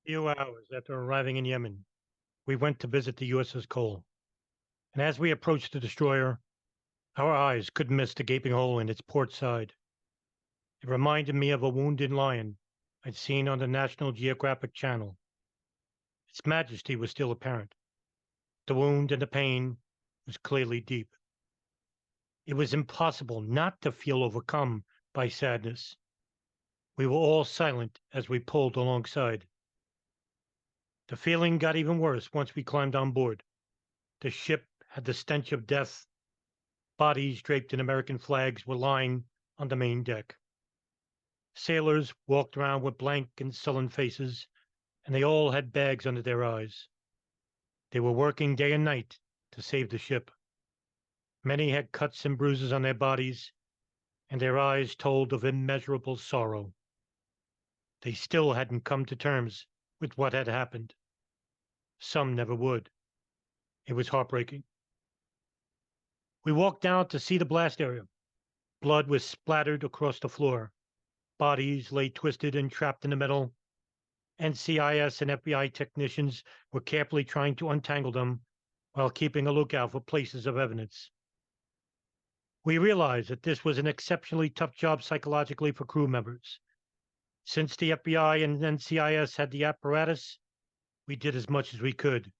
Few hours after arriving in Yemen, we went to visit the USS Cole, and as we approached the destroyer, our eyes couldn't miss the gaping hole in its port side. It reminded me of a wounded lion I'd seen on the National Geographic Channel. Its majesty was still apparent. The wound and the pain was clearly deep. It was impossible not to feel overcome by sadness. We were all silent as we pulled alongside. The feeling got even worse once we climbed on board. The ship had the stench of death. Bodies draped in American flags were lying on the main deck. Sailors walked around with blank and sullen faces, and they all had bags under their eyes. They were working day and night to save the ship. Many had cuts and bruises on their bodies, and their eyes told of immeasurable sorrow. They still hadn't come to terms with what had happened. Some never would. It was heartbreaking. We walked down to see the blast area. Blood was splattered across the floor. Bodies lay twisted and trapped in the metal. NCIS and FBI technicians were carefully trying to untangle them while keeping a lookout for places of evidence. We realized that this was an exceptionally tough job psychologically for crew members. Since the FBI and NCIS had the apparatus, we did as much as we could.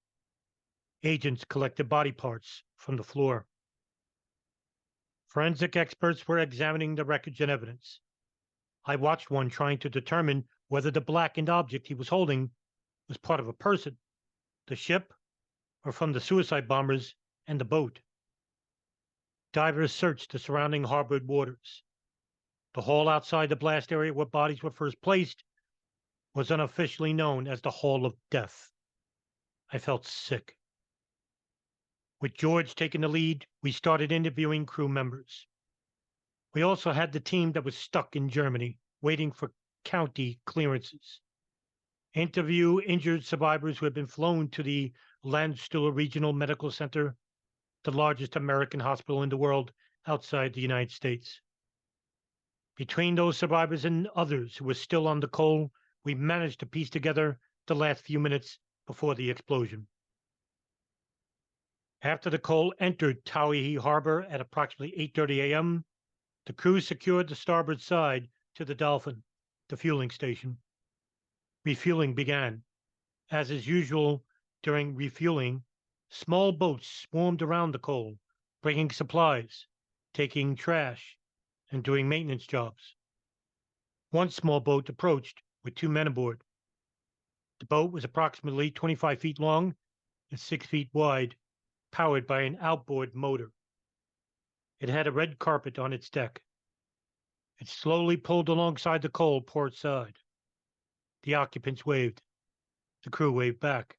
Agents collected body parts from the floor. Forensic experts were examining the wreckage and evidence. I watched one trying to determine whether the blackened object he was holding was part of a person, the ship, or from the suicide bombers and the boat. Divers searched the surrounding harbored waters. The hall outside the blast area where bodies were first placed was unofficially known as the Hall of Death. I felt sick. With George taking the lead, we started interviewing crew members. We also had the team that was stuck in Germany, waiting for county clearances. Interview injured survivors who had been flown to the Landstuhl Regional Medical Center, the largest American hospital in the world outside the United States. Between those survivors and others who were still on the Cole, we managed to piece together the last few minutes before the explosion. After the Cole entered Tawi Harbor at approximately 8:30 a.m., the crew secured the starboard side to the Dolphin, the fueling station. Refueling began. As is usual during refueling, small boats swarmed around the Cole, bringing supplies, taking trash, and doing maintenance jobs. One small boat approached with two men aboard. The boat was approximately 25 feet long and 6 feet wide, powered by an outboard motor. It had a red carpet on its deck. It slowly pulled alongside the Cole port side. The occupants waved. The crew waved back.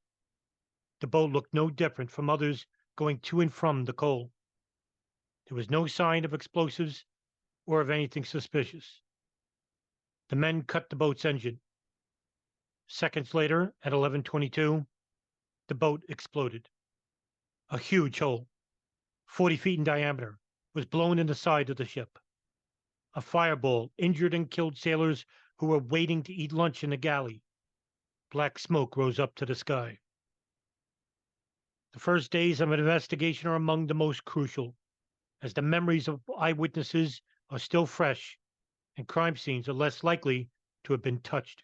The boat looked no different from others going to and from the Cole. There was no sign of explosives or of anything suspicious. The men cut the boat's engine. Seconds later, at 11:22, the boat exploded. A huge hole, 40 feet in diameter, was blown in the side of the ship. A fireball injured and killed sailors who were waiting to eat lunch in the galley. Black smoke rose up to the sky. The first days of an investigation are among the most crucial, as the memories of eyewitnesses are still fresh and crime scenes are less likely to have been touched.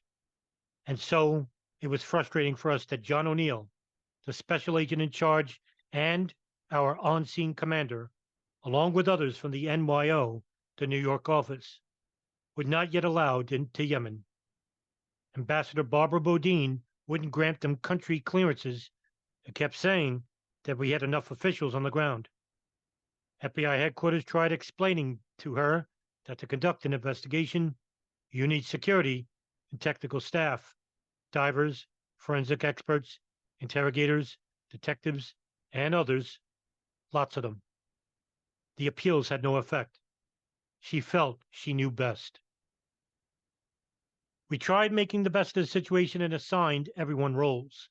And so it was frustrating for us that John O'Neill, the special agent in charge, and our on scene commander, along with others from the NYO, the New York office, were not yet allowed into Yemen. Ambassador Barbara Bodine wouldn't grant them country clearances and kept saying that we had enough officials on the ground. FBI headquarters tried explaining to her that to conduct an investigation, you need security and technical staff, divers, forensic experts, interrogators, detectives, and others, lots of them. The appeals had no effect. She felt she knew best. We tried making the best of the situation and assigned everyone roles.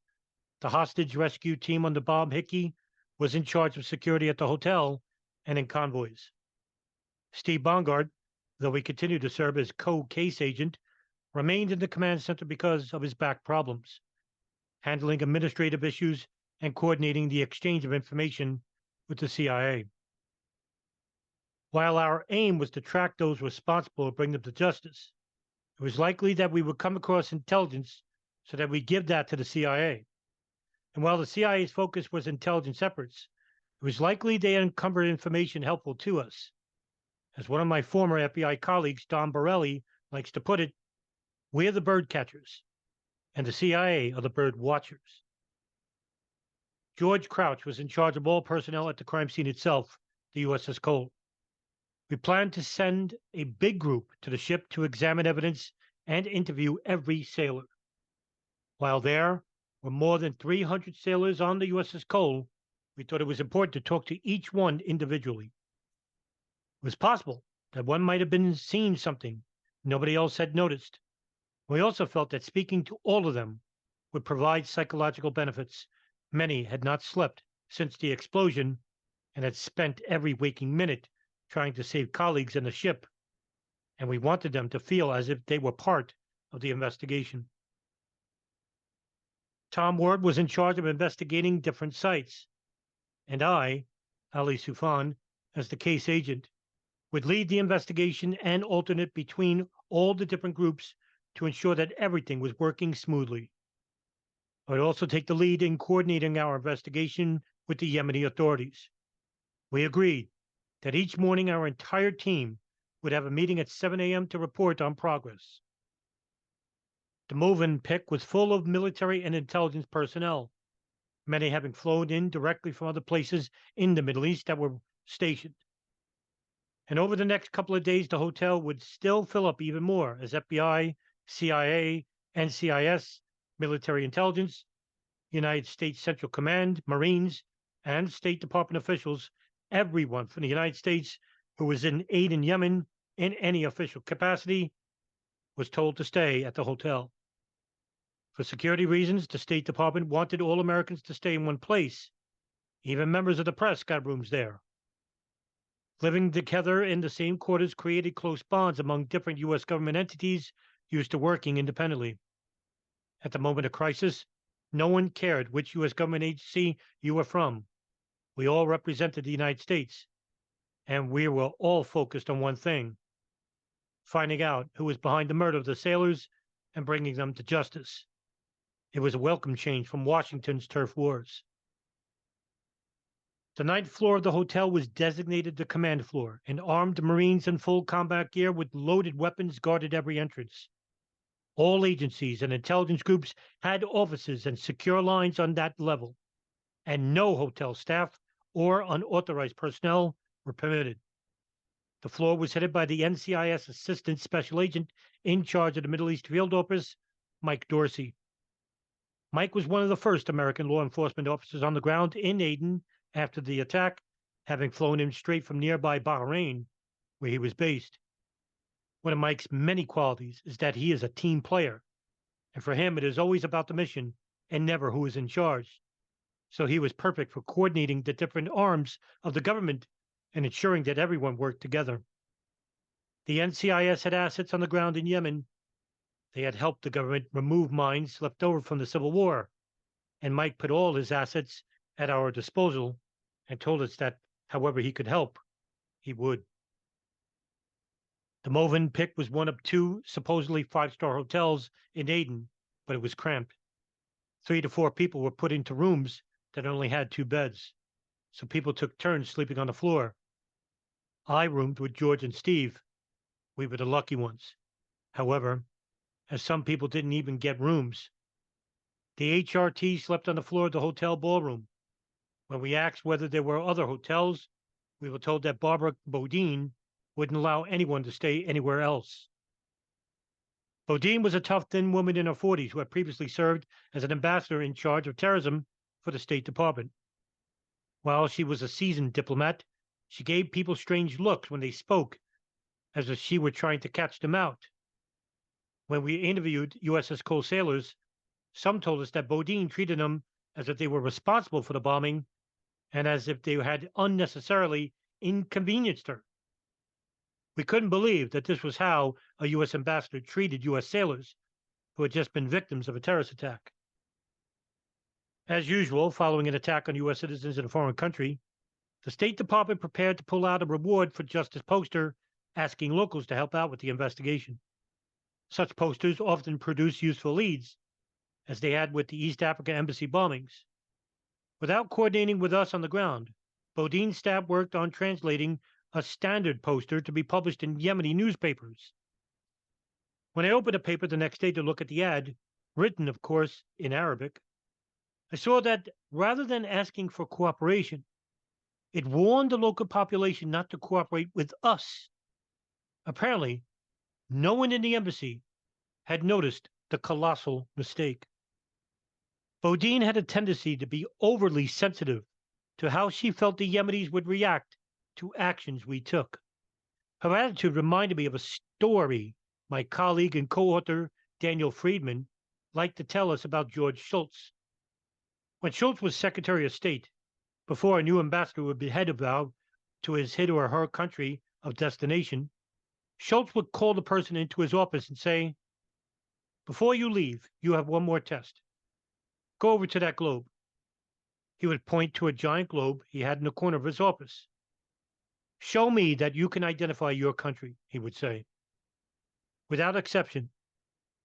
The hostage rescue team under Bob Hickey was in charge of security at the hotel and in convoys. Steve Bongard, though he continued to serve as co-case agent, remained in the command center because of his back problems, handling administrative issues and coordinating the exchange of information with the CIA. While our aim was to track those responsible and bring them to justice, it was likely that we would come across intelligence so that we give that to the CIA. And while the CIA's focus was intelligence efforts, it was likely they uncovered information helpful to us. As one of my former FBI colleagues, Don Borelli, likes to put it, we're the bird catchers, and the CIA are the bird watchers. George Crouch was in charge of all personnel at the crime scene itself, the USS Cole. We planned to send a big group to the ship to examine evidence and interview every sailor. While there were more than 300 sailors on the USS Cole, we thought it was important to talk to each one individually. It was possible that one might have been seeing something nobody else had noticed. We also felt that speaking to all of them would provide psychological benefits. Many had not slept since the explosion and had spent every waking minute trying to save colleagues in the ship, and we wanted them to feel as if they were part of the investigation. Tom Ward was in charge of investigating different sites, and I, Ali Soufan, as the case agent, would lead the investigation and alternate between all the different groups to ensure that everything was working smoothly. I would also take the lead in coordinating our investigation with the Yemeni authorities. We agreed that each morning our entire team would have a meeting at 7 a.m. to report on progress. The Movenpick was full of military and intelligence personnel, many having flown in directly from other places in the Middle East that were stationed. And over the next couple of days, the hotel would still fill up even more as FBI, CIA, NCIS, military intelligence, United States Central Command, Marines, and State Department officials, everyone from the United States who was in aid in Yemen in any official capacity, was told to stay at the hotel. For security reasons, the State Department wanted all Americans to stay in one place. Even members of the press got rooms there. Living together in the same quarters created close bonds among different U.S. government entities used to working independently. At the moment of crisis, no one cared which U.S. government agency you were from. We all represented the United States, and we were all focused on one thing: finding out who was behind the murder of the sailors and bringing them to justice. It was a welcome change from Washington's turf wars. The ninth floor of the hotel was designated the command floor, and armed Marines in full combat gear with loaded weapons guarded every entrance. All agencies and intelligence groups had offices and secure lines on that level, and no hotel staff or unauthorized personnel were permitted. The floor was headed by the NCIS Assistant Special Agent in charge of the Middle East Field Office, Mike Dorsey. Mike was one of the first American law enforcement officers on the ground in Aden after the attack, having flown in straight from nearby Bahrain, where he was based. One of Mike's many qualities is that he is a team player, and for him it is always about the mission and never who is in charge. So he was perfect for coordinating the different arms of the government and ensuring that everyone worked together. The NCIS had assets on the ground in Yemen. They had helped the government remove mines left over from the Civil War, and Mike put all his assets at our disposal and told us that however he could help, he would. The Movenpick was one of two supposedly five-star hotels in Aden, but it was cramped. 3 to 4 people were put into rooms that only had 2 beds, so people took turns sleeping on the floor. I roomed with George and Steve. We were the lucky ones. However, as some people didn't even get rooms, the HRT slept on the floor of the hotel ballroom. When we asked whether there were other hotels, we were told that Barbara Bodine wouldn't allow anyone to stay anywhere else. Bodine was a tough, thin woman in her 40s who had previously served as an ambassador in charge of terrorism for the State Department. While she was a seasoned diplomat, she gave people strange looks when they spoke, as if she were trying to catch them out. When we interviewed USS Cole sailors, some told us that Bodine treated them as if they were responsible for the bombing and as if they had unnecessarily inconvenienced her. We couldn't believe that this was how a U.S. ambassador treated U.S. sailors who had just been victims of a terrorist attack. As usual, following an attack on U.S. citizens in a foreign country, the State Department prepared to pull out a reward for justice poster asking locals to help out with the investigation. Such posters often produce useful leads, as they had with the East Africa embassy bombings. Without coordinating with us on the ground, Bodine's staff worked on translating a standard poster to be published in Yemeni newspapers. When I opened a paper the next day to look at the ad, written, of course, in Arabic, I saw that rather than asking for cooperation, it warned the local population not to cooperate with us. Apparently, no one in the embassy had noticed the colossal mistake. Bodine had a tendency to be overly sensitive to how she felt the Yemenis would react to actions we took. Her attitude reminded me of a story my colleague and co-author Daniel Friedman liked to tell us about George Shultz. When Shultz was Secretary of State, before a new ambassador would be headed out to his or her country of destination, Shultz would call the person into his office and say, "Before you leave, you have one more test. Go over to that globe." He would point to a giant globe he had in the corner of his office. "Show me that you can identify your country," he would say. Without exception,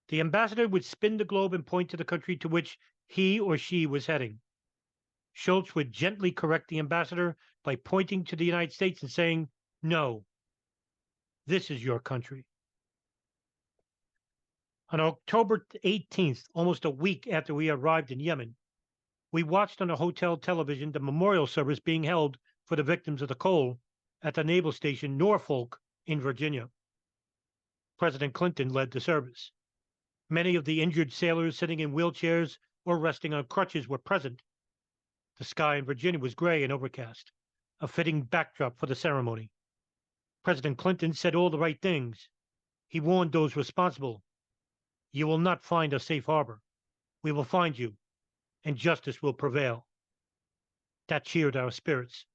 the ambassador would spin the globe and point to the country to which he or she was heading. Shultz would gently correct the ambassador by pointing to the United States and saying, "No, this is your country." On October 18th, almost a week after we arrived in Yemen, we watched on a hotel television the memorial service being held for the victims of the coal at the naval station Norfolk in Virginia. President Clinton led the service. Many of the injured sailors sitting in wheelchairs or resting on crutches were present. The sky in Virginia was gray and overcast, a fitting backdrop for the ceremony. President Clinton said all the right things. He warned those responsible. "You will not find a safe harbor. We will find you, and justice will prevail." That cheered our spirits.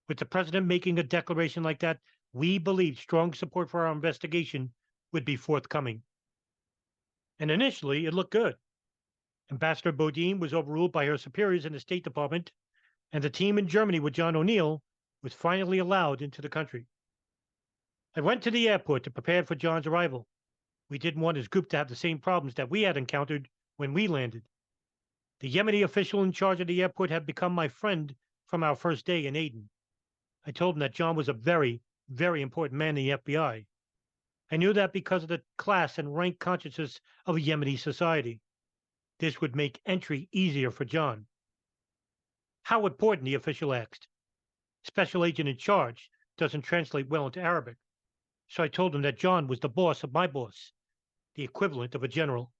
With the president making a declaration like that, we believed strong support for our investigation would be forthcoming. And initially, it looked good. Ambassador Bodine was overruled by her superiors in the State Department, and the team in Germany with John O'Neill was finally allowed into the country. I went to the airport to prepare for John's arrival. We didn't want his group to have the same problems that we had encountered when we landed. The Yemeni official in charge of the airport had become my friend from our first day in Aden. I told him that John was a very, very important man in the FBI. I knew that because of the class and rank consciousness of Yemeni society. This would make entry easier for John. How important, the official asked. Special agent in charge doesn't translate well into Arabic, so I told him that John was the boss of my boss, the equivalent of a general.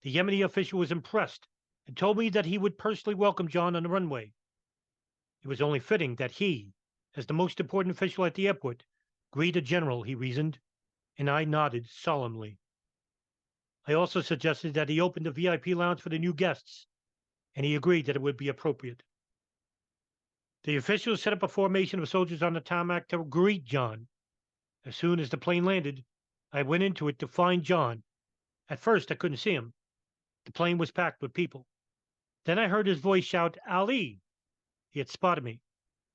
The Yemeni official was impressed and told me that he would personally welcome John on the runway. It was only fitting that he, as the most important official at the airport, greet a general, he reasoned, and I nodded solemnly. I also suggested that he open the VIP lounge for the new guests, and he agreed that it would be appropriate. The officials set up a formation of soldiers on the tarmac to greet John. As soon as the plane landed, I went into it to find John. At first, I couldn't see him. The plane was packed with people. Then I heard his voice shout, "Ali!" He had spotted me.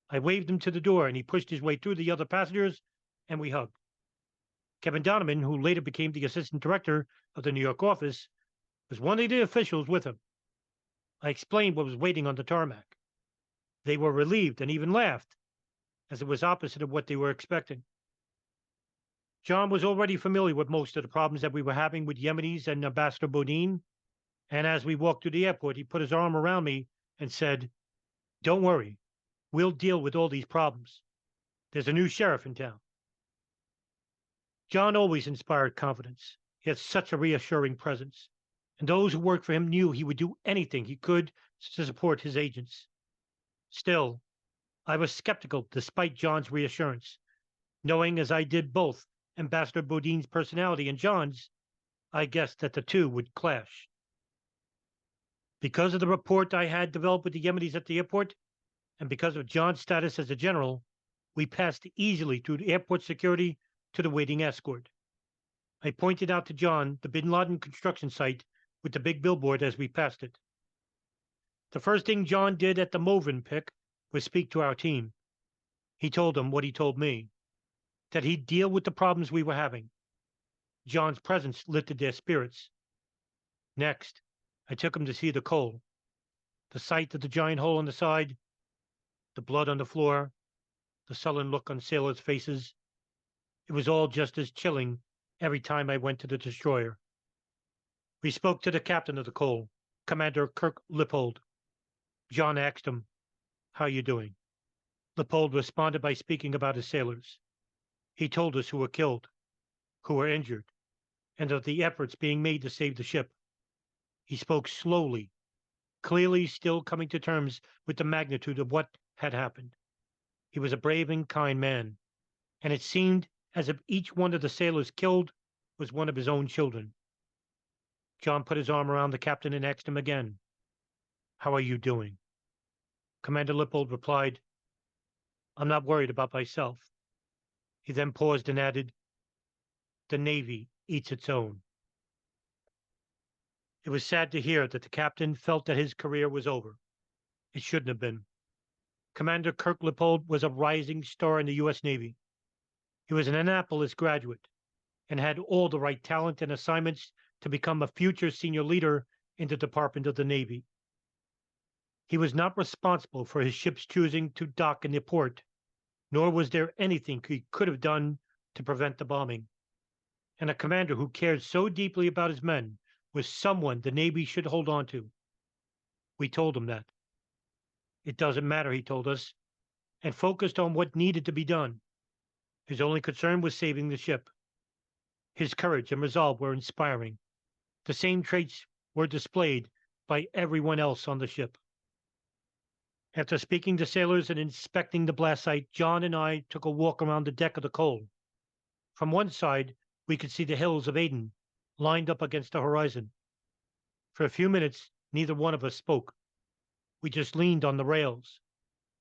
I waved him to the door, and he pushed his way through the other passengers, and we hugged. Kevin Donovan, who later became the assistant director of the New York office, was one of the officials with him. I explained what was waiting on the tarmac. They were relieved and even laughed, as it was opposite of what they were expecting. John was already familiar with most of the problems that we were having with Yemenis and Ambassador Bodine, and as we walked through the airport, he put his arm around me and said, "Don't worry, we'll deal with all these problems. There's a new sheriff in town." John always inspired confidence. He had such a reassuring presence, and those who worked for him knew he would do anything he could to support his agents. Still, I was skeptical despite John's reassurance. Knowing, as I did, both Ambassador Bodine's personality and John's, I guessed that the two would clash. Because of the rapport I had developed with the Yemenis at the airport, and because of John's status as a general, We passed easily through the airport security to the waiting escort. I pointed out to John the Bin Laden construction site with the big billboard as we passed it. The first thing John did at the Movenpick was speak to our team. He told them what he told me, that he'd deal with the problems we were having. John's presence lifted their spirits. Next, I took him to see the coal, the sight of the giant hole on the side, the blood on the floor, the sullen look on sailors' faces. It was all just as chilling every time I went to the destroyer. We spoke to the captain of the coal, Commander Kirk Lippold. John asked him, "How you doing?" Lippold responded by speaking about his sailors. He told us who were killed, who were injured, and of the efforts being made to save the ship. He spoke slowly, clearly still coming to terms with the magnitude of what had happened. He was a brave and kind man, and it seemed as if each one of the sailors killed was one of his own children. John put his arm around the captain and asked him again, "How are you doing?" Commander Lippold replied, "I'm not worried about myself." He then paused and added, "The Navy eats its own." It was sad to hear that the captain felt that his career was over. It shouldn't have been. Commander Kirk Lippold was a rising star in the U.S. Navy. He was an Annapolis graduate and had all the right talent and assignments to become a future senior leader in the Department of the Navy. He was not responsible for his ship's choosing to dock in the port, nor was there anything he could have done to prevent the bombing. And a commander who cared so deeply about his men was someone the Navy should hold on to. We told him that. It doesn't matter, he told us, and focused on what needed to be done. His only concern was saving the ship. His courage and resolve were inspiring. The same traits were displayed by everyone else on the ship. After speaking to sailors and inspecting the blast site, John and I took a walk around the deck of the coal. From one side, we could see the hills of Aden lined up against the horizon. For a few minutes, neither one of us spoke. We just leaned on the rails,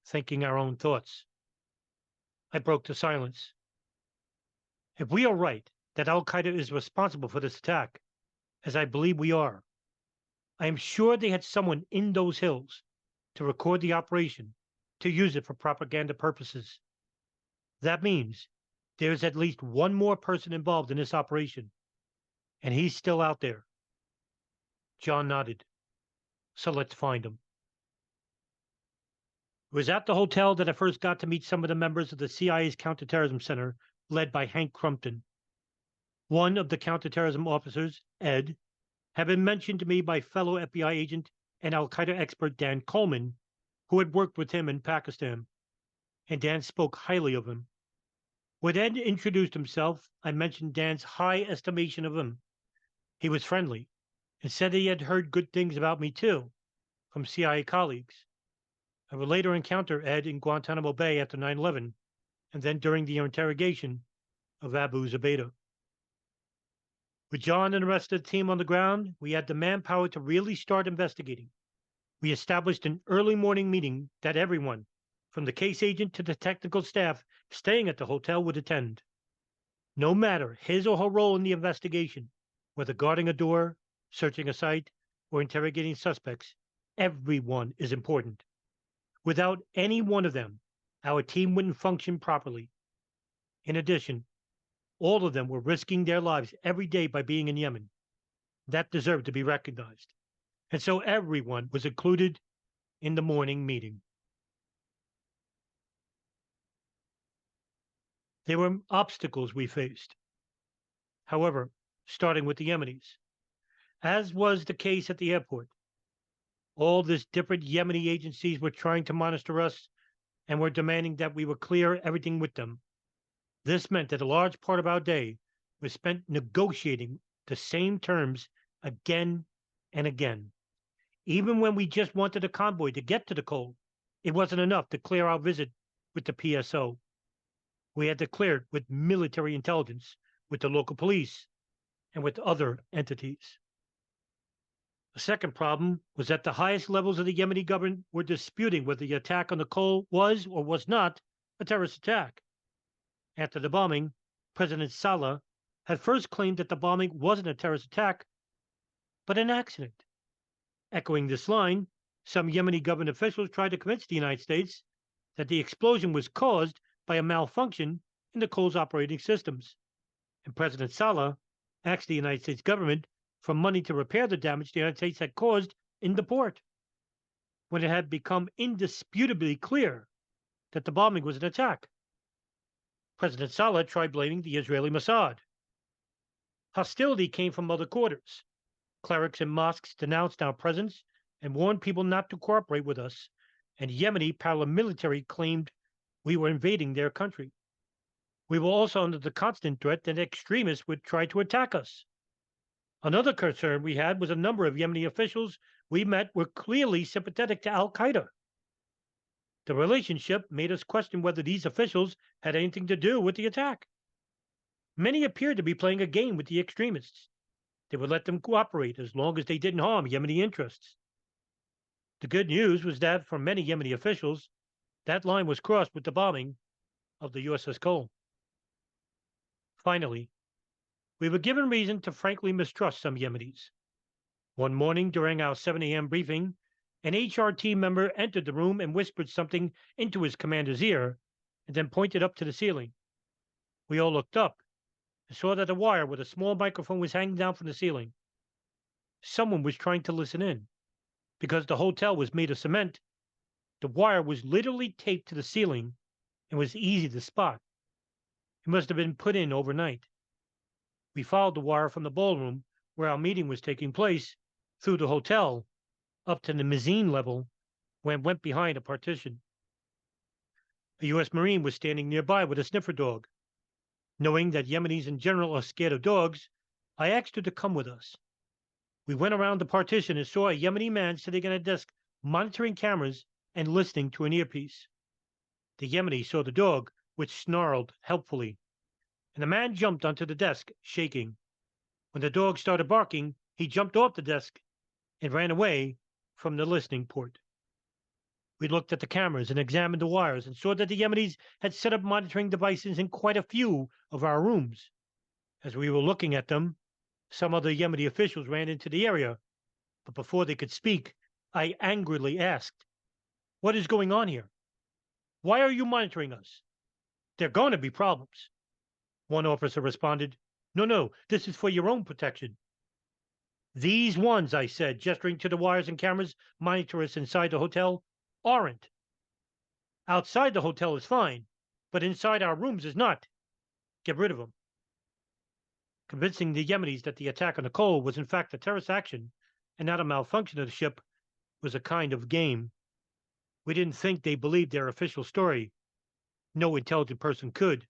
thinking our own thoughts. I broke the silence. If we are right that al-Qaeda is responsible for this attack, as I believe we are, I am sure they had someone in those hills to record the operation, to use it for propaganda purposes. That means there is at least one more person involved in this operation, and he's still out there. John nodded. So let's find him. It was at the hotel that I first got to meet some of the members of the CIA's Counterterrorism Center, led by Hank Crumpton. One of the counterterrorism officers, Ed, had been mentioned to me by fellow FBI agent and al-Qaeda expert Dan Coleman, who had worked with him in Pakistan, and Dan spoke highly of him. When Ed introduced himself, I mentioned Dan's high estimation of him. He was friendly, and said he had heard good things about me too, from CIA colleagues. I would later encounter Ed in Guantanamo Bay after 9/11, and then during the interrogation of Abu Zubaydah. With John and the rest of the team on the ground, we had the manpower to really start investigating. We established an early morning meeting that everyone, from the case agent to the technical staff staying at the hotel, would attend. No matter his or her role in the investigation, whether guarding a door, searching a site, or interrogating suspects, everyone is important. Without any one of them, our team wouldn't function properly. In addition, all of them were risking their lives every day by being in Yemen. That deserved to be recognized. And so everyone was included in the morning meeting. There were obstacles we faced. However, starting with the Yemenis, as was the case at the airport, all these different Yemeni agencies were trying to monitor us and were demanding that we would clear everything with them. This meant that a large part of our day was spent negotiating the same terms again and again. Even when we just wanted a convoy to get to the coal, it wasn't enough to clear our visit with the PSO. We had to clear it with military intelligence, with the local police, and with other entities. The second problem was that the highest levels of the Yemeni government were disputing whether the attack on the coal was or was not a terrorist attack. After the bombing, President Saleh had first claimed that the bombing wasn't a terrorist attack, but an accident. Echoing this line, some Yemeni government officials tried to convince the United States that the explosion was caused by a malfunction in the Coal's operating systems, and President Saleh asked the United States government for money to repair the damage the United States had caused in the port, when it had become indisputably clear that the bombing was an attack. President Saleh tried blaming the Israeli Mossad. Hostility came from other quarters. Clerics in mosques denounced our presence and warned people not to cooperate with us, and Yemeni paramilitary claimed we were invading their country. We were also under the constant threat that extremists would try to attack us. Another concern we had was a number of Yemeni officials we met were clearly sympathetic to al-Qaeda. The relationship made us question whether these officials had anything to do with the attack. Many appeared to be playing a game with the extremists. They would let them cooperate as long as they didn't harm Yemeni interests. The good news was that for many Yemeni officials, that line was crossed with the bombing of the USS Cole. Finally, we were given reason to frankly mistrust some Yemenis. One morning during our 7 a.m. briefing, an HR team member entered the room and whispered something into his commander's ear and then pointed up to the ceiling. We all looked up and saw that a wire with a small microphone was hanging down from the ceiling. Someone was trying to listen in. Because the hotel was made of cement, the wire was literally taped to the ceiling and was easy to spot. It must have been put in overnight. We followed the wire from the ballroom where our meeting was taking place through the hotel up to the mezzanine level when it went behind a partition. A U.S. Marine was standing nearby with a sniffer dog. Knowing that Yemenis in general are scared of dogs, I asked her to come with us. We went around the partition and saw a Yemeni man sitting at a desk monitoring cameras and listening to an earpiece. The Yemeni saw the dog, which snarled helpfully, and the man jumped onto the desk, shaking. When the dog started barking, he jumped off the desk and ran away from the listening port. We looked at the cameras and examined the wires and saw that the Yemenis had set up monitoring devices in quite a few of our rooms. As we were looking at them, some other Yemeni officials ran into the area, but before they could speak, I angrily asked, "What is going on here? Why are you monitoring us? There are going to be problems." One officer responded, No, this is for your own protection." "These ones," I said, gesturing to the wires and cameras monitor us inside the hotel, "aren't. Outside the hotel is fine, but inside our rooms is not. Get rid of them." Convincing the Yemenis that the attack on the Cole was in fact a terrorist action and not a malfunction of the ship was a kind of game. We didn't think they believed their official story. No intelligent person could.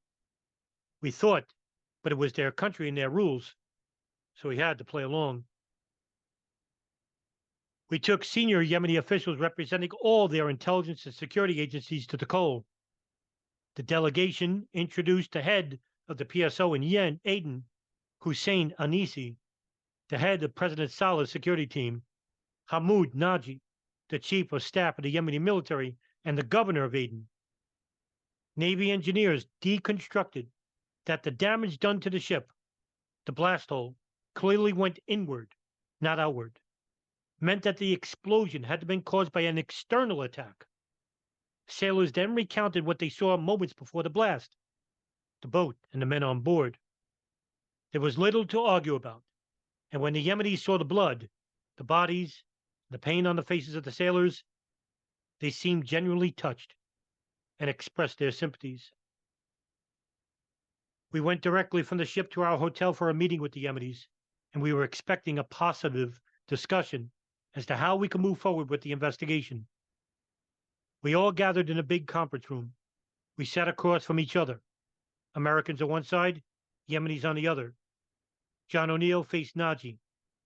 We thought, but it was their country and their rules, so we had to play along. We took senior Yemeni officials representing all their intelligence and security agencies to the Cole. The delegation introduced the head of the PSO in Aden, Hussein Anisi, the head of President Saleh's security team, Hamoud Naji, the chief of staff of the Yemeni military, and the governor of Aden. Navy engineers deconstructed that the damage done to the ship, the blast hole, clearly went inward, not outward, meant that the explosion had to have been caused by an external attack. Sailors then recounted what they saw moments before the blast, the boat and the men on board. There was little to argue about, and when the Yemenis saw the blood, the bodies, the pain on the faces of the sailors, they seemed genuinely touched and expressed their sympathies. We went directly from the ship to our hotel for a meeting with the Yemenis, and we were expecting a positive discussion as to how we could move forward with the investigation. We all gathered in a big conference room. We sat across from each other. Americans on one side, Yemenis on the other. John O'Neill faced Naji,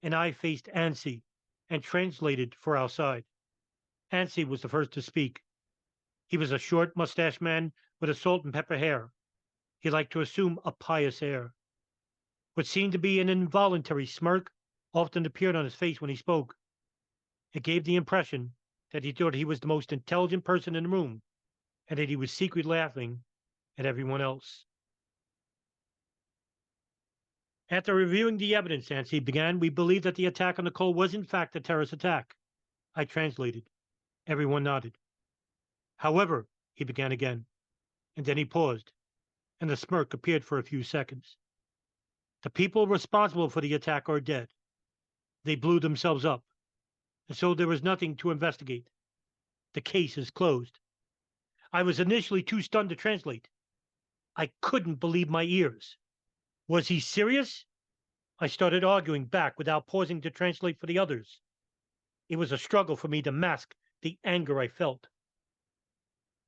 and I faced Ansi, and translated for our side. Ansi was the first to speak. He was a short, mustached man with a salt and pepper hair. He liked to assume a pious air. What seemed to be an involuntary smirk often appeared on his face when he spoke. It gave the impression that he thought he was the most intelligent person in the room, and that he was secretly laughing at everyone else. After reviewing the evidence, Nancy began, we believe that the attack on Nicole was in fact a terrorist attack. I translated. Everyone nodded. However, he began again, and then he paused, and the smirk appeared for a few seconds. The people responsible for the attack are dead. They blew themselves up, and so there was nothing to investigate. The case is closed. I was initially too stunned to translate. I couldn't believe my ears. Was he serious? I started arguing back without pausing to translate for the others. It was a struggle for me to mask the anger I felt.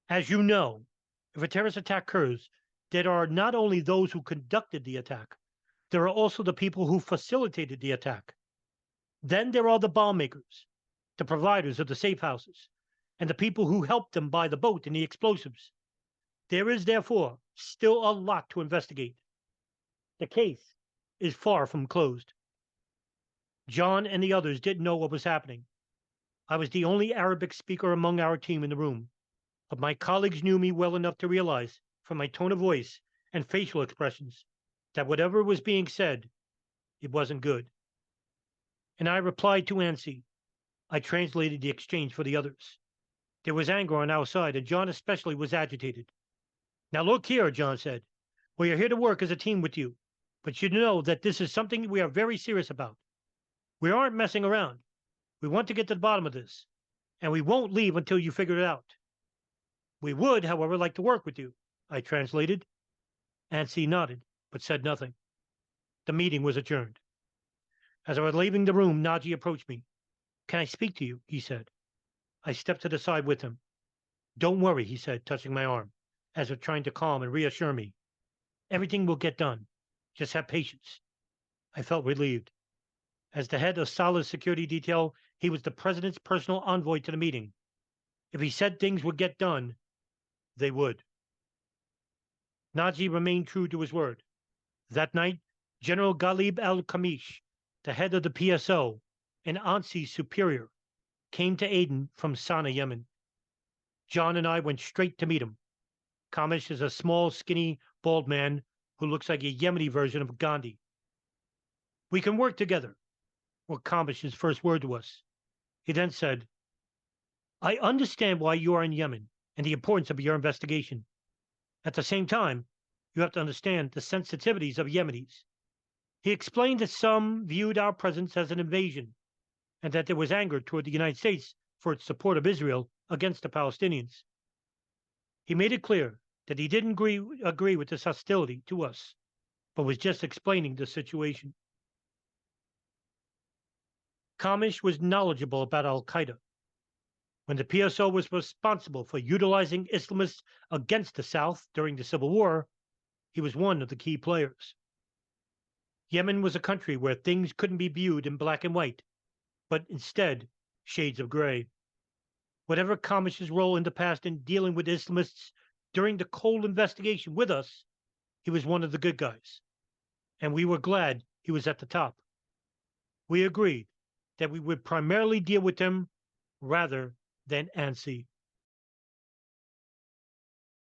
As you know, if a terrorist attack occurs, there are not only those who conducted the attack, there are also the people who facilitated the attack. Then there are the bomb makers, the providers of the safe houses, and the people who helped them buy the boat and the explosives. There is, therefore, still a lot to investigate. The case is far from closed. John and the others didn't know what was happening. I was the only Arabic speaker among our team in the room, but my colleagues knew me well enough to realize, from my tone of voice and facial expressions, that whatever was being said, it wasn't good. And I replied to Ansi. I translated the exchange for the others. There was anger on our side, and John especially was agitated. Now look here, John said. We are here to work as a team with you, but you know that this is something we are very serious about. We aren't messing around. We want to get to the bottom of this, and we won't leave until you figure it out. We would, however, like to work with you, I translated. Ansi nodded, but said nothing. The meeting was adjourned. As I was leaving the room, Naji approached me. Can I speak to you? He said. I stepped to the side with him. Don't worry, he said, touching my arm, as if trying to calm and reassure me. Everything will get done. Just have patience. I felt relieved. As the head of Salah's security detail, he was the president's personal envoy to the meeting. If he said things would get done, they would. Naji remained true to his word. That night, General Ghalib al-Kamish, the head of the PSO and Ansi's superior, came to Aden from Sana'a, Yemen. John and I went straight to meet him. Kamish is a small, skinny, bald man who looks like a Yemeni version of Gandhi. We can work together, were Kamish's first word to us. He then said, I understand why you are in Yemen and the importance of your investigation. At the same time, you have to understand the sensitivities of Yemenis. He explained that some viewed our presence as an invasion, and that there was anger toward the United States for its support of Israel against the Palestinians. He made it clear that he didn't agree with this hostility to us, but was just explaining the situation. Kamish was knowledgeable about al-Qaeda. When the PSO was responsible for utilizing Islamists against the South during the Civil War, he was one of the key players. Yemen was a country where things couldn't be viewed in black and white, but instead shades of gray. Whatever Kamish's role in the past in dealing with Islamists during the cold investigation with us, he was one of the good guys, and we were glad he was at the top. We agreed that we would primarily deal with him rather than Ansi.